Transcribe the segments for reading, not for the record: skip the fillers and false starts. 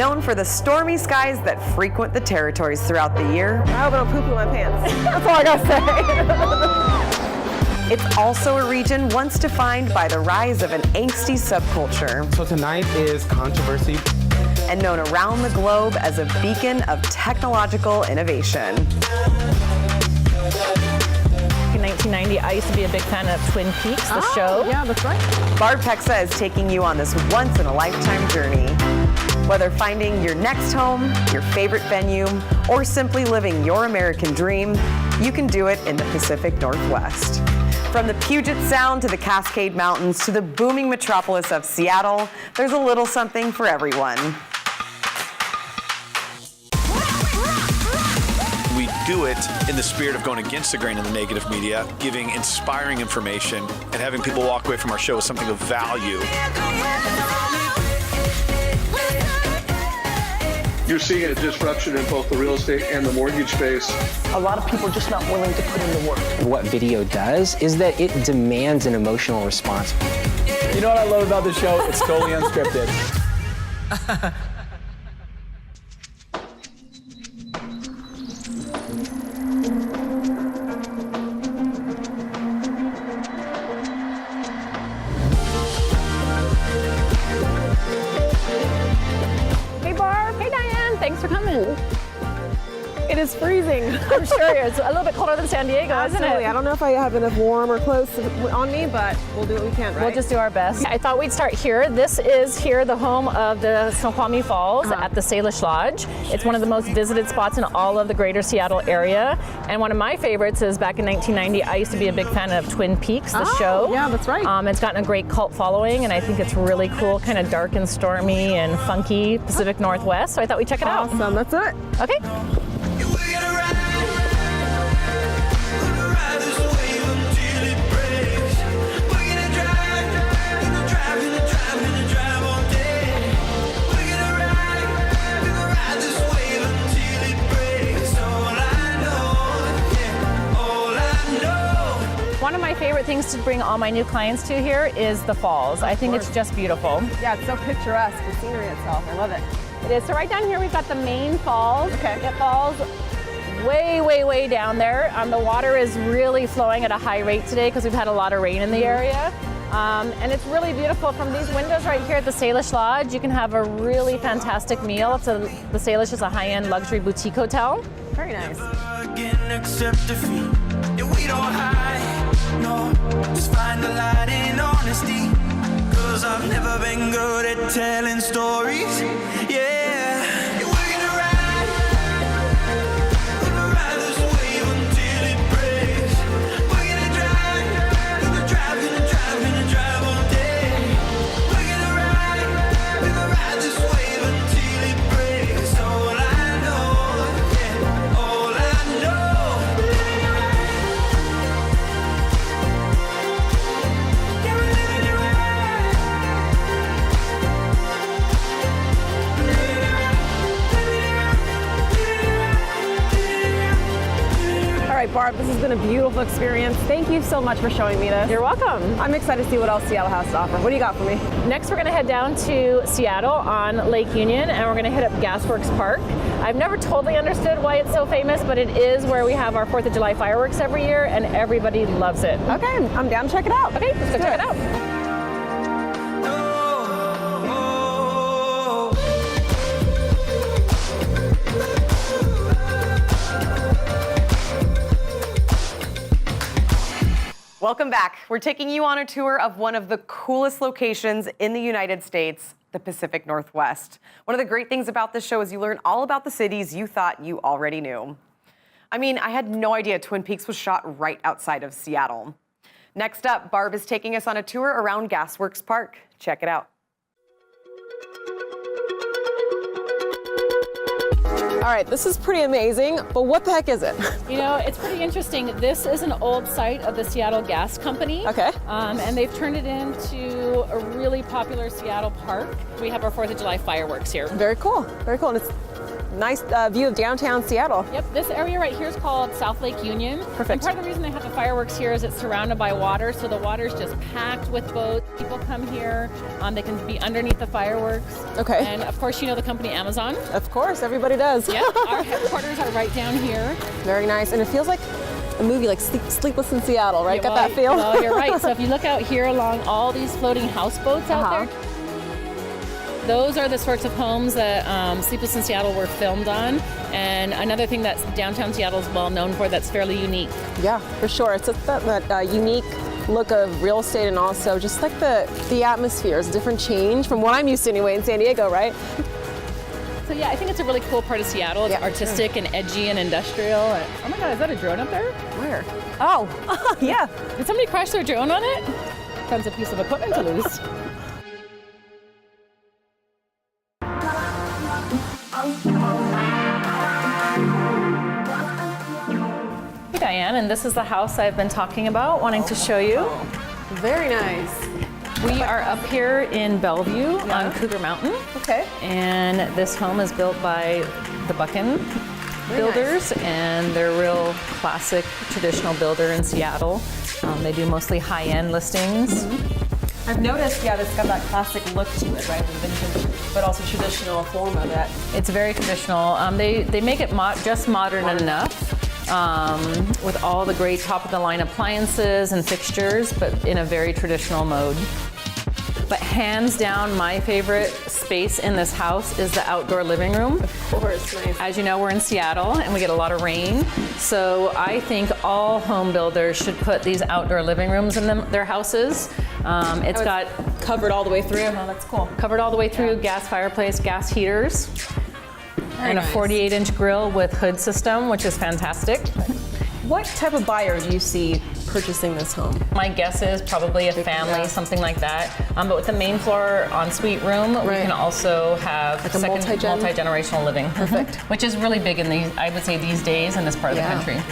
known for the stormy skies that frequent the territories throughout the year. I hope I don't poo-poo my pants. That's all I gotta say. It's also a region once defined by the rise of an angsty subculture. So tonight is controversy. And known around the globe as a beacon of technological innovation. In 1990, I used to be a big fan of Twin Peaks, the show. Yeah, that's right. Barb Pexa is taking you on this once-in-a-lifetime journey. Whether finding your next home, your favorite venue, or simply living your American dream, you can do it in the Pacific Northwest. From the Puget Sound to the Cascade Mountains to the booming metropolis of Seattle, there's a little something for everyone. We do it in the spirit of going against the grain of the negative media, giving inspiring information, and having people walk away from our show with something of value. You're seeing a disruption in both the real estate and the mortgage space. A lot of people are just not willing to put in the work. What video does is that it demands an emotional response. You know what I love about the show? It's totally unscripted. Hey Barb. Hey Diane. Thanks for coming. It is freezing. I'm sure it's a little bit colder than San Diego, Absolutely. isn't it? I don't know if I have enough warm or close on me, but we'll do what we can, right? We'll just do our best. I thought we'd start here. This is here the home of the Snoqualmie Falls at the Salish Lodge. It's one of the most visited spots in all of the greater Seattle area. And one of my favorites is back in 1990, I used to be a big fan of Twin Peaks, the show. Yeah, that's right. It's gotten a great cult following, and I think it's really cool, kind of dark and stormy and funky Pacific Northwest. So I thought we'd check it out. Awesome, that's it. Okay. One of my favorite things to bring all my new clients to here is the falls. I think it's just beautiful. Yeah, it's so picturesque, the scenery itself. I love it. It is. So right down here we've got the main falls. Okay. It falls way, way, way down there. The water is really flowing at a high rate today because we've had a lot of rain in the area. And it's really beautiful. From these windows right here at the Salish Lodge, you can have a really fantastic meal. The Salish is a high-end luxury boutique hotel. Very nice. We don't hide, no, just find the light in honesty, 'cause I've never been good at telling stories, yeah. We're gonna ride this wave until it breaks. We're gonna drive all day. We're gonna ride this wave until it breaks. All I know, yeah, all I know. All right, Barb, this has been a beautiful experience. Thank you so much for showing me this. You're welcome. I'm excited to see what else Seattle has to offer. What do you got for me? Next, we're going to head down to Seattle on Lake Union, and we're going to hit up Gasworks Park. I've never totally understood why it's so famous, but it is where we have our 4th of July fireworks every year, and everybody loves it. Okay, I'm down to check it out. Okay, let's go check it out. Welcome back. We're taking you on a tour of one of the coolest locations in the United States, the Pacific Northwest. One of the great things about this show is you learn all about the cities you thought you already knew. I mean, I had no idea Twin Peaks was shot right outside of Seattle. Next up, Barb is taking us on a tour around Gasworks Park. Check it out. All right, this is pretty amazing, but what the heck is it? You know, it's pretty interesting. This is an old site of the Seattle Gas Company. Okay. And they've turned it into a really popular Seattle park. We have our 4th of July fireworks here. Very cool, very cool. And nice view of downtown Seattle. Yep, this area right here is called South Lake Union. Perfect. And part of the reason they have the fireworks here is it's surrounded by water, so the water's just packed with boats. People come here, they can be underneath the fireworks. Okay. And of course, you know the company Amazon. Of course, everybody does. Yep, our headquarters are right down here. Very nice, and it feels like a movie like Sleepless in Seattle, right? Yeah, Got that feel? Well, you're right. So if you look out here along all these floating houseboats out there, those are the sorts of homes that Sleepless in Seattle were filmed on. And another thing that downtown Seattle is well known for that's fairly unique. Yeah, for sure. It's just that unique look of real estate, and also just like the atmosphere is a different change from what I'm used to anyway in San Diego, right? So yeah, I think it's a really cool part of Seattle. It's artistic and edgy and industrial. And, oh my God, is that a drone up there? Where? Oh, yeah. Did somebody crash their drone on it? Found a piece of equipment to lose. Hey Diane, and this is the house I've been talking about, wanting to show you. Very nice. We are up here in Bellevue on Cougar Mountain. Okay. And this home is built by the Buchan builders, and they're a real classic traditional builder in Seattle. They do mostly high-end listings. I've noticed, it's got that classic look to it, right? The vintage, but also traditional form of it. It's very traditional. They make it just modern enough. With all the great top-of-the-line appliances and fixtures, but in a very traditional mode. But hands down, my favorite space in this house is the outdoor living room. Of course, nice. As you know, we're in Seattle and we get a lot of rain. So I think all home builders should put these outdoor living rooms in their houses. It's got covered all the way through. Oh, that's cool. Covered all the way through, gas fireplace, gas heaters. And a 48-inch grill with hood system, which is fantastic. What type of buyer do you see purchasing this home? My guess is probably a family, something like that. But with the main floor ensuite room, we can also have like a multi-generational living. Perfect. Which is really big in these, I would say, these days in this part of the country.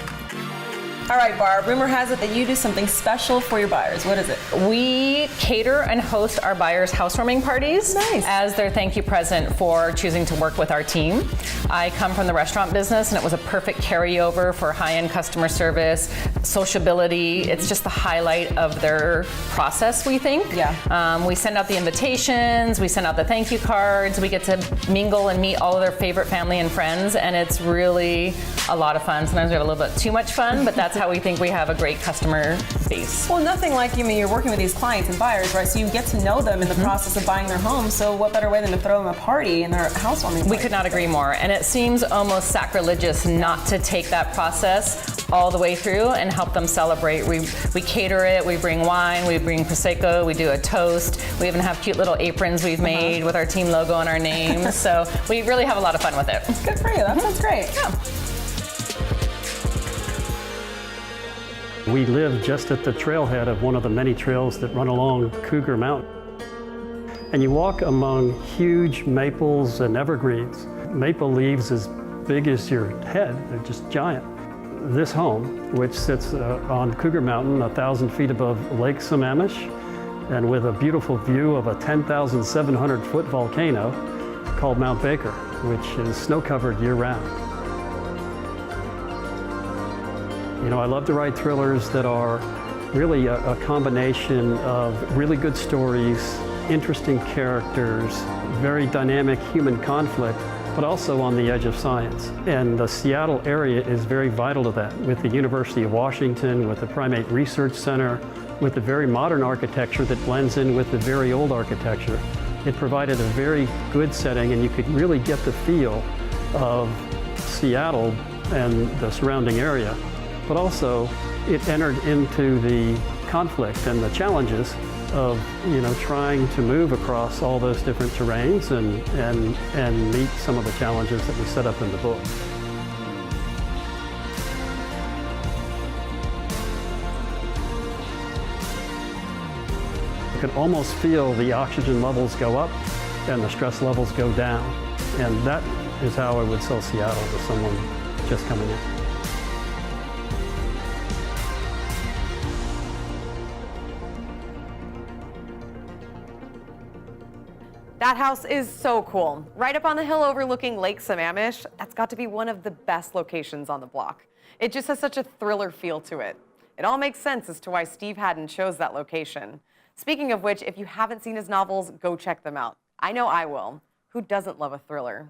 All right, Barb, rumor has it that you do something special for your buyers. What is it? We cater and host our buyers' housewarming parties as their thank you present for choosing to work with our team. I come from the restaurant business, and it was a perfect carryover for high-end customer service, sociability. It's just the highlight of their process, we think. Yeah. We send out the invitations, we send out the thank you cards, we get to mingle and meet all of their favorite family and friends, and it's really a lot of fun. Sometimes we have a little bit too much fun, but that's how we think we have a great customer base. Well, nothing like, you're working with these clients and buyers, right? So you get to know them in the process of buying their home. So what better way than to throw them a party in their housewarming party? We could not agree more. And it seems almost sacrilegious not to take that process all the way through and help them celebrate. We cater it, we bring wine, we bring Prosecco, we do a toast. We even have cute little aprons we've made with our team logo and our names. So we really have a lot of fun with it. Good for you, that sounds great. Yeah. We live just at the trailhead of one of the many trails that run along Cougar Mountain. And you walk among huge maples and evergreens. Maple leaves as big as your head, they're just giant. This home, which sits on Cougar Mountain, 1,000 feet above Lake Sammamish, and with a beautiful view of a 10,700-foot volcano called Mount Baker, which is snow-covered year-round. I love to write thrillers that are really a combination of really good stories, interesting characters, very dynamic human conflict, but also on the edge of science. And the Seattle area is very vital to that, with the University of Washington, with the Primate Research Center, with the very modern architecture that blends in with the very old architecture. It provided a very good setting, and you could really get the feel of Seattle and the surrounding area. But also, it entered into the conflict and the challenges of, trying to move across all those different terrains and meet some of the challenges that we set up in the book. You could almost feel the oxygen levels go up and the stress levels go down. And that is how I would sell Seattle to someone just coming in. That house is so cool. Right up on the hill overlooking Lake Sammamish, that's got to be one of the best locations on the block. It just has such a thriller feel to it. It all makes sense as to why Steve Hadden chose that location. Speaking of which, if you haven't seen his novels, go check them out. I know I will. Who doesn't love a thriller?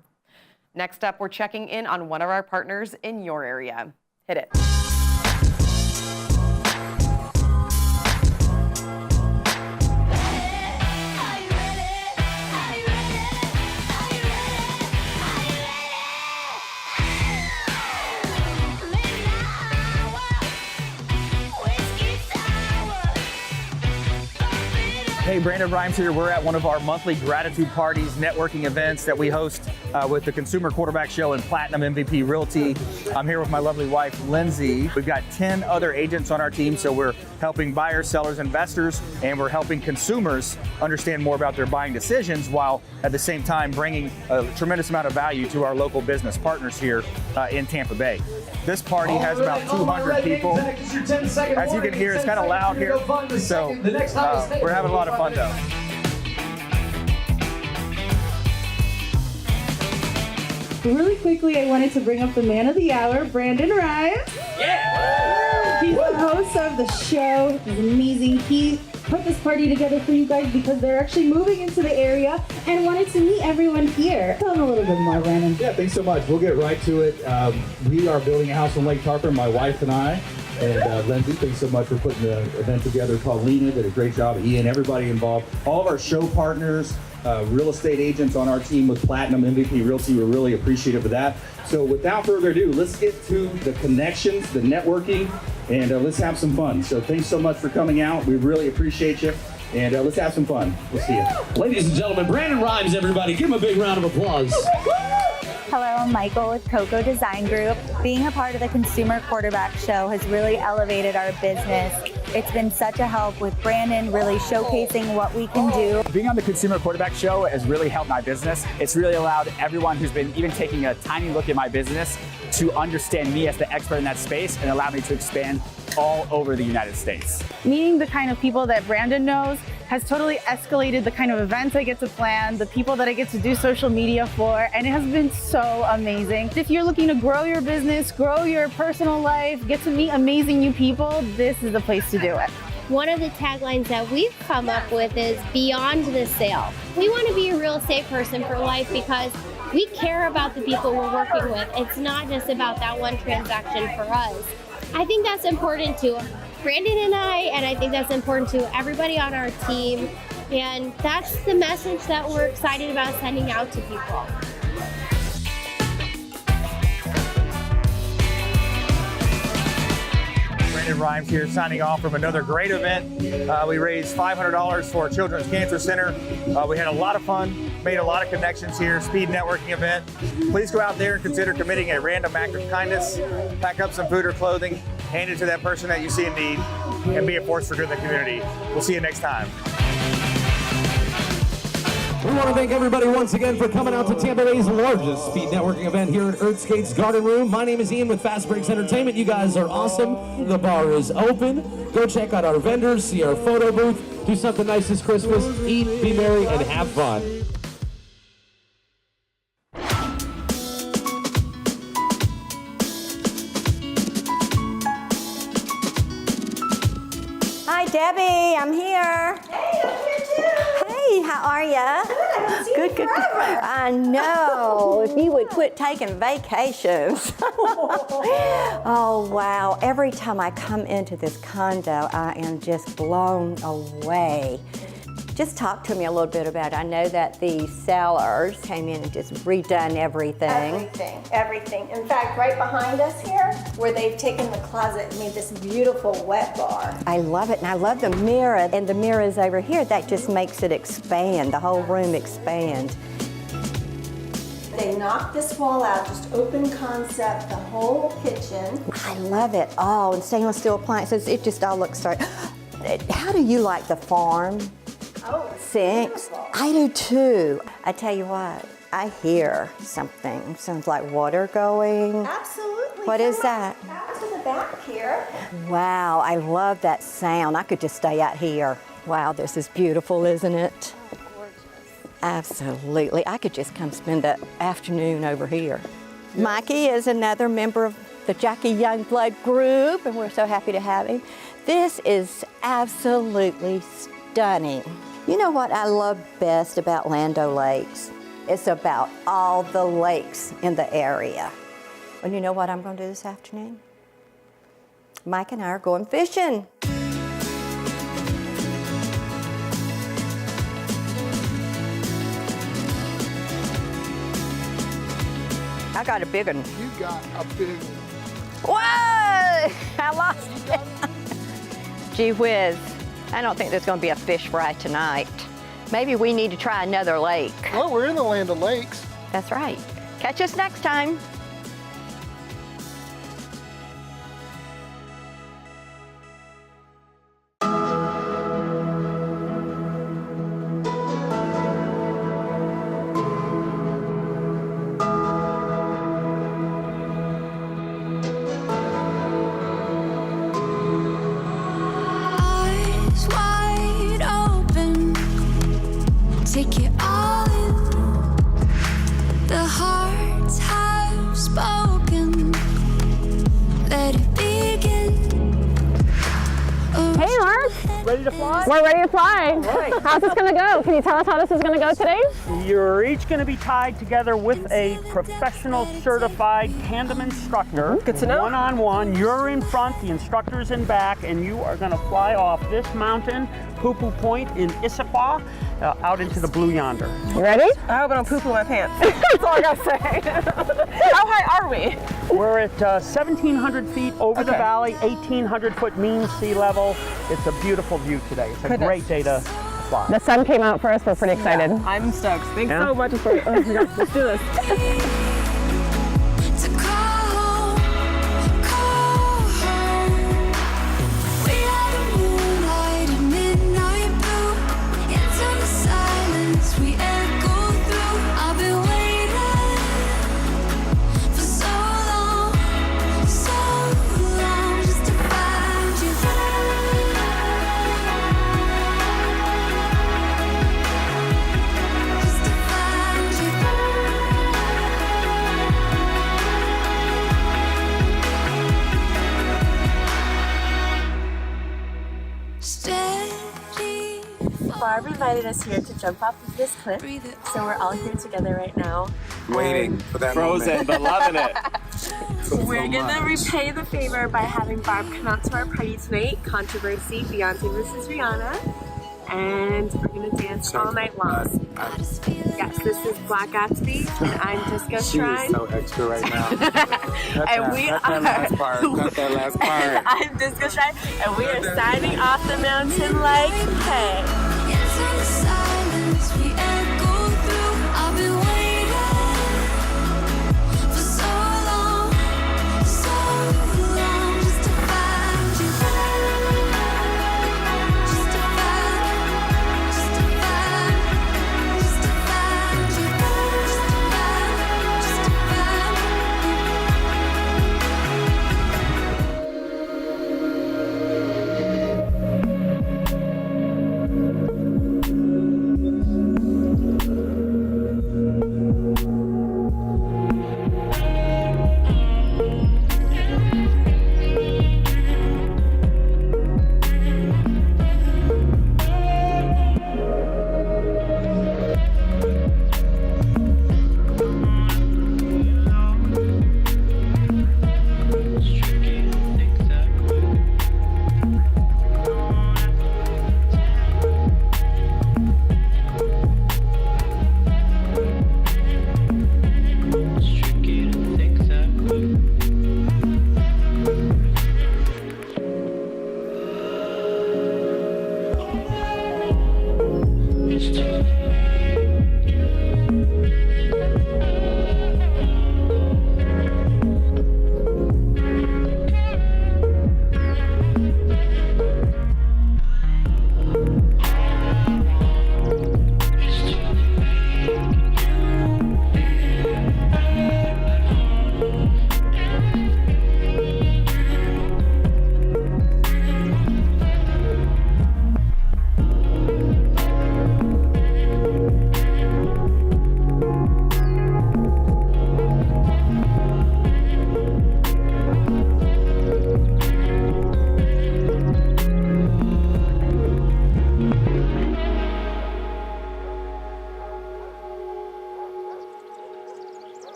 Next up, we're checking in on one of our partners in your area. Hit it. Hey, Brandon Rhymes here. We're at one of our monthly gratitude parties, networking events that we host with the Consumer Quarterback Show and Platinum MVP Realty. I'm here with my lovely wife, Lindsay. We've got 10 other agents on our team, so we're helping buyers, sellers, investors, and we're helping consumers understand more about their buying decisions while at the same time bringing a tremendous amount of value to our local business partners here in Tampa Bay. This party has about 200 people. As you can hear, it's kind of loud here, so we're having a lot of fun though. Really quickly, I wanted to bring up the man of the hour, Brandon Rhymes. Yeah! He's the host of the show. He's amazing. He put this party together for you guys because they're actually moving into the area and wanted to meet everyone here. Tell them a little bit more, Brandon. Yeah, thanks so much. We'll get right to it. We are building a house on Lake Tarpon, my wife and I. And Lindsay, thanks so much for putting the event together. Paulina did a great job. Ian, everybody involved. All of our show partners, real estate agents on our team with Platinum MVP Realty, we're really appreciative of that. So without further ado, let's get to the connections, the networking, and let's have some fun. So thanks so much for coming out. We really appreciate you. And let's have some fun. We'll see you. Ladies and gentlemen, Brandon Rhymes, everybody. Give him a big round of applause. Hello, I'm Michael with Coco Design Group. Being a part of the Consumer Quarterback Show has really elevated our business. It's been such a help with Brandon really showcasing what we can do. Being on the Consumer Quarterback Show has really helped my business. It's really allowed everyone who's been even taking a tiny look at my business to understand me as the expert in that space and allow me to expand all over the United States. Meeting the kind of people that Brandon knows has totally escalated the kind of events I get to plan, the people that I get to do social media for, and it has been so amazing. If you're looking to grow your business, grow your personal life, get to meet amazing new people, this is the place to do it. One of the taglines that we've come up with is beyond the sale. We want to be a real estate person for life because we care about the people we're working with. It's not just about that one transaction for us. I think that's important to Brandon and I think that's important to everybody on our team. And that's the message that we're excited about sending out to people. Brandon Rhymes here, signing off from another great event. We raised $500 for Children's Cancer Center. We had a lot of fun, made a lot of connections here, speed networking event. Please go out there and consider committing a random act of kindness, pack up some food or clothing, hand it to that person that you see in need, and be a force for good in the community. We'll see you next time. We want to thank everybody once again for coming out to Tampa Bay's largest speed networking event here at Earthskate's Garden Room. My name is Ian with Fast Breaks Entertainment. You guys are awesome. The bar is open. Go check out our vendors, see our photo booth, do something nice this Christmas, eat, be merry, and have fun. Hi, Debbie. I'm here. Hey, I'm here too. Hey, how are ya? Good. I haven't seen you Good. forever. I know. If you would quit taking vacations. Oh, wow. Every time I come into this condo, I am just blown away. Just talk to me a little bit about it. I know that the sellers came in and just redone everything. Everything. In fact, right behind us here, where they've taken the closet and made this beautiful wet bar. I love it, and I love the mirror. And the mirrors over here, that just makes it expand, the whole room expand. They knocked this wall out, just open concept, the whole kitchen. I love it all, and stainless steel appliances, it just all looks so. How do you like the farm? Oh, sinks? I do too. I tell you what, I hear something. Sounds like water going. Absolutely. What is that? Out to the back here. Wow, I love that sound. I could just stay out here. Wow, this is beautiful, isn't it? Absolutely. I could just come spend the afternoon over here. Mikey is another member of the Jackie Youngblood group, and we're so happy to have him. This is absolutely stunning. You know what I love best about Lando Lakes? It's about all the lakes in the area. And you know what I'm going to do this afternoon? Mike and I are going fishing. I got a big one. You got a big one. Whoa! I lost it. Gee whiz. I don't think there's going to be a fish fry tonight. Maybe we need to try another lake. Well, we're in the land of lakes. That's right. Catch us next time. Take it all in. The hearts have spoken. Let it begin. Hey, Mark. Ready to fly? We're ready to fly. Right. How's this going to go? Can you tell us how this is going to go today? You're each going to be tied together with a professional certified tandem instructor. Good to know. One-on-one. You're in front, the instructor's in back, and you are going to fly off this mountain, Poo-Poo Point in Issaquah, out into the blue yonder. You ready? I hope I don't poo-poo my pants. That's all I gotta say. How high are we? We're at 1,700 feet over the valley, 1,800 foot mean sea level. It's a beautiful view today. It's a great day to fly. The sun came out for us. We're pretty excited. Yeah, I'm stoked. Thanks so much for it. Oh my gosh, let's do this. Barb invited us here to jump off of this cliff, so we're all here together right now. Waiting for that Frozen, moment. but loving it. We're gonna repay the favor by having Barb come out to our party tonight, Controversy, Beyonce versus Rihanna, and we're gonna dance all night long. Yes, this is Black Gatsby, and I'm Disco She's Shrine. so extra right now. And we Cut are. that last part. Cut that last part. And I'm Disco Shrine, and we are signing off the mountain like, hey. Silence we echo through. I've been waiting for so long, just to find you. Just to find you.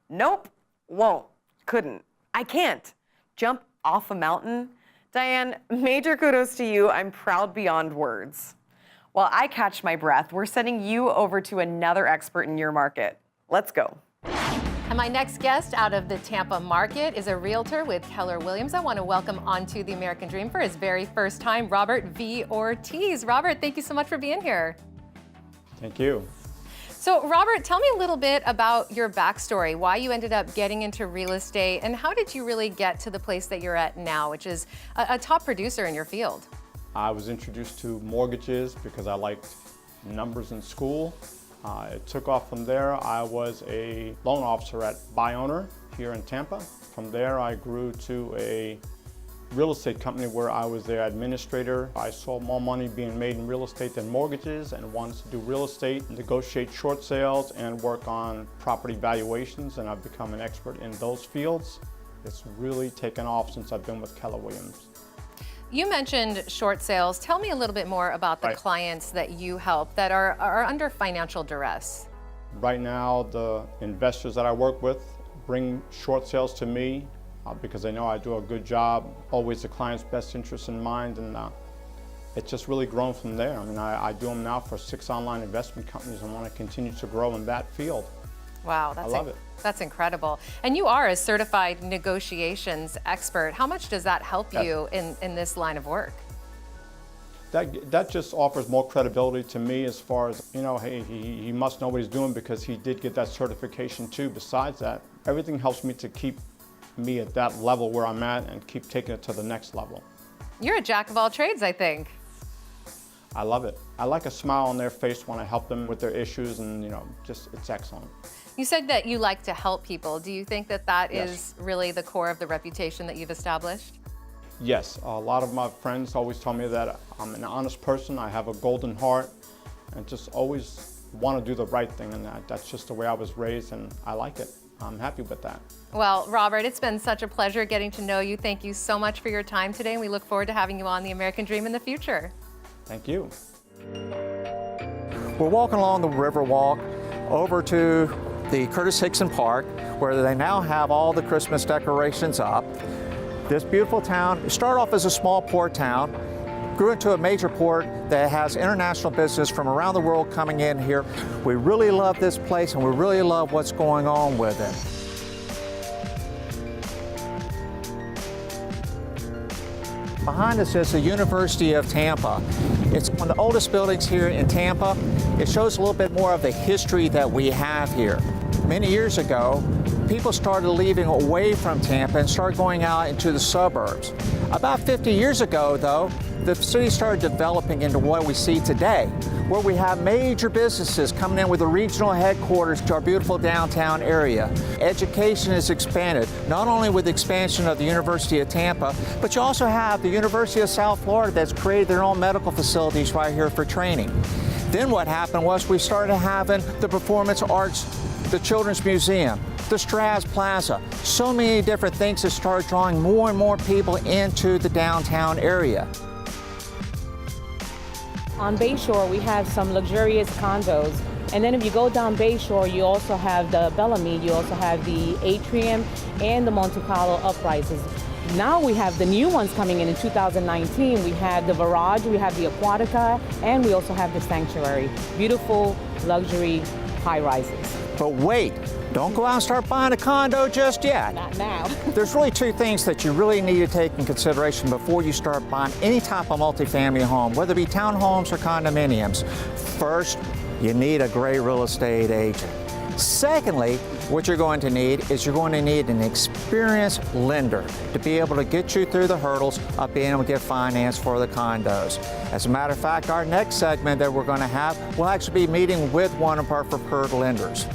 Nope, won't, couldn't, I can't. Jump off a mountain? Diane, major kudos to you. I'm proud beyond words. While I catch my breath, we're sending you over to another expert in your market. Let's go. And my next guest out of the Tampa market is a realtor with Keller Williams. I want to welcome onto the American Dream for his very first time, Robert V. Ortiz. Robert, thank you so much for being here. Thank you. So, Robert, tell me a little bit about your backstory, why you ended up getting into real estate, and how did you really get to the place that you're at now, which is a top producer in your field? I was introduced to mortgages because I liked numbers in school. It took off from there. I was a loan officer at Buy Owner here in Tampa. From there, I grew to a real estate company where I was their administrator. I saw more money being made in real estate than mortgages and wanted to do real estate, negotiate short sales, and work on property valuations, and I've become an expert in those fields. It's really taken off since I've been with Keller Williams. You mentioned short sales. Tell me a little bit more about the clients that you help that are under financial duress. Right now, the investors that I work with bring short sales to me because they know I do a good job, always the client's best interest in mind, and it's just really grown from there. I mean, I do them now for 6 online investment companies and want to continue to grow in that field. Wow, I love it. That's incredible. And you are a certified negotiations expert. How much does that help you in this line of work? That just offers more credibility to me as far as, you know, hey, he must know what he's doing because he did get that certification too. Besides that, everything helps me to keep me at that level where I'm at and keep taking it to the next level. You're a jack of all trades, I think. I love it. I like a smile on their face when I help them with their issues, and you know, just it's excellent. You said that you like to help people. Do you think that that is really the core of the reputation that you've established? Yes, a lot of my friends always tell me that I'm an honest person, I have a golden heart, and just always want to do the right thing, and that's just the way I was raised, and I like it. I'm happy with that. Well, Robert, it's been such a pleasure getting to know you. Thank you so much for your time today, and we look forward to having you on the American Dream in the future. Thank you. We're walking along the Riverwalk over to the Curtis Hickson Park, where they now have all the Christmas decorations up. This beautiful town started off as a small port town, grew into a major port that has international business from around the world coming in here. We really love this place, and we really love what's going on with it. Behind us is the University of Tampa. It's one of the oldest buildings here in Tampa. It shows a little bit more of the history that we have here. Many years ago, people started leaving away from Tampa and started going out into the suburbs. About 50 years ago, though, the city started developing into what we see today, where we have major businesses coming in with the regional headquarters to our beautiful downtown area. Education is expanded, not only with the expansion of the University of Tampa, but you also have the University of South Florida that's created their own medical facilities right here for training. Then what happened was we started having the performance arts, the Children's Museum, the Straz Plaza, so many different things that started drawing more and more people into the downtown area. On Bayshore, we have some luxurious condos. And then if you go down Bayshore, you also have the Bellamy, you also have the Atrium and the Monte Carlo uprises. Now we have the new ones coming in 2019. We have the Virage, we have the Aquatica, and we also have the Sanctuary. Beautiful luxury high-rises. But wait, don't go out and start buying a condo just yet. Not now. There's really 2 things that you really need to take in consideration before you start buying any type of multifamily home, whether it be townhomes or condominiums. First, you need a great real estate agent. Secondly, what you're going to need is you're going to need an experienced lender to be able to get you through the hurdles of being able to get finance for the condos. As a matter of fact, our next segment that we're going to have, we'll actually be meeting with one of our preferred lenders.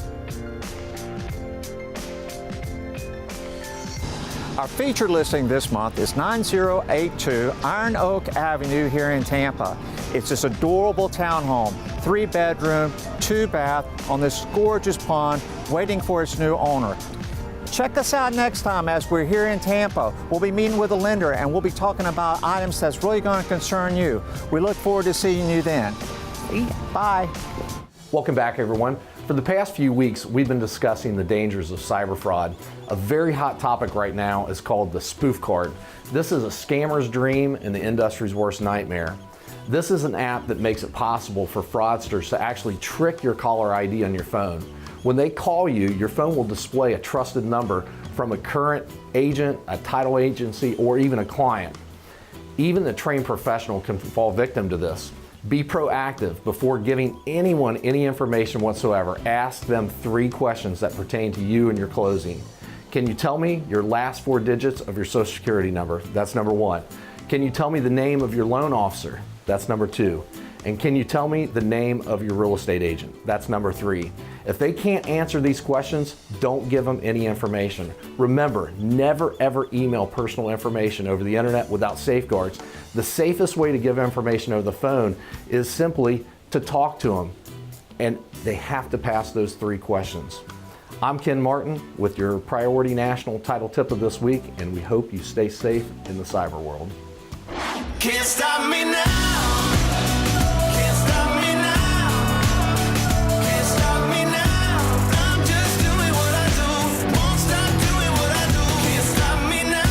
Our featured listing this month is 9082 Iron Oak Avenue here in Tampa. It's this adorable townhome, 3-bedroom, 2-bath on this gorgeous pond waiting for its new owner. Check us out next time as we're here in Tampa. We'll be meeting with a lender and we'll be talking about items that's really going to concern you. We look forward to seeing you then. Bye. Welcome back, everyone. For the past few weeks, we've been discussing the dangers of cyber fraud. A very hot topic right now is called the spoof card. This is a scammer's dream and the industry's worst nightmare. This is an app that makes it possible for fraudsters to actually trick your caller ID on your phone. When they call you, your phone will display a trusted number from a current agent, a title agency, or even a client. Even the trained professional can fall victim to this. Be proactive before giving anyone any information whatsoever. Ask them 3 questions that pertain to you and your closing. Can you tell me your last 4 digits of your Social Security number? That's number 1. Can you tell me the name of your loan officer? That's number 2. And can you tell me the name of your real estate agent? That's number 3. If they can't answer these questions, don't give them any information. Remember, never ever email personal information over the internet without safeguards. The safest way to give information over the phone is simply to talk to them, and they have to pass those 3 questions. I'm Ken Martin with your Priority National Title Tip of this week, and we hope you stay safe in the cyber world. Can't stop me now. Can't stop me now. Can't stop me now. I'm just doing what I do. Won't stop doing what I do. Can't stop me now.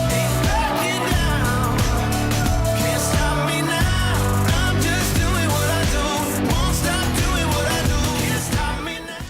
Ain't backing down. Can't stop me now. I'm just doing what I do. Won't stop doing what I do. Can't stop me now.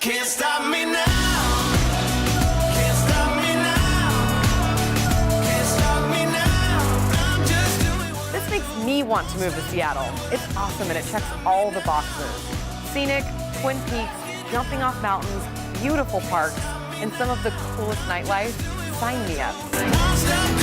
Can't stop me now. Can't stop me now. Can't stop me now. I'm just doing what This makes me want to move to Seattle. It's awesome and it checks all the boxes. Scenic, Twin Peaks, jumping off mountains, beautiful parks, and some of the coolest nightlife. Sign me up. Won't stop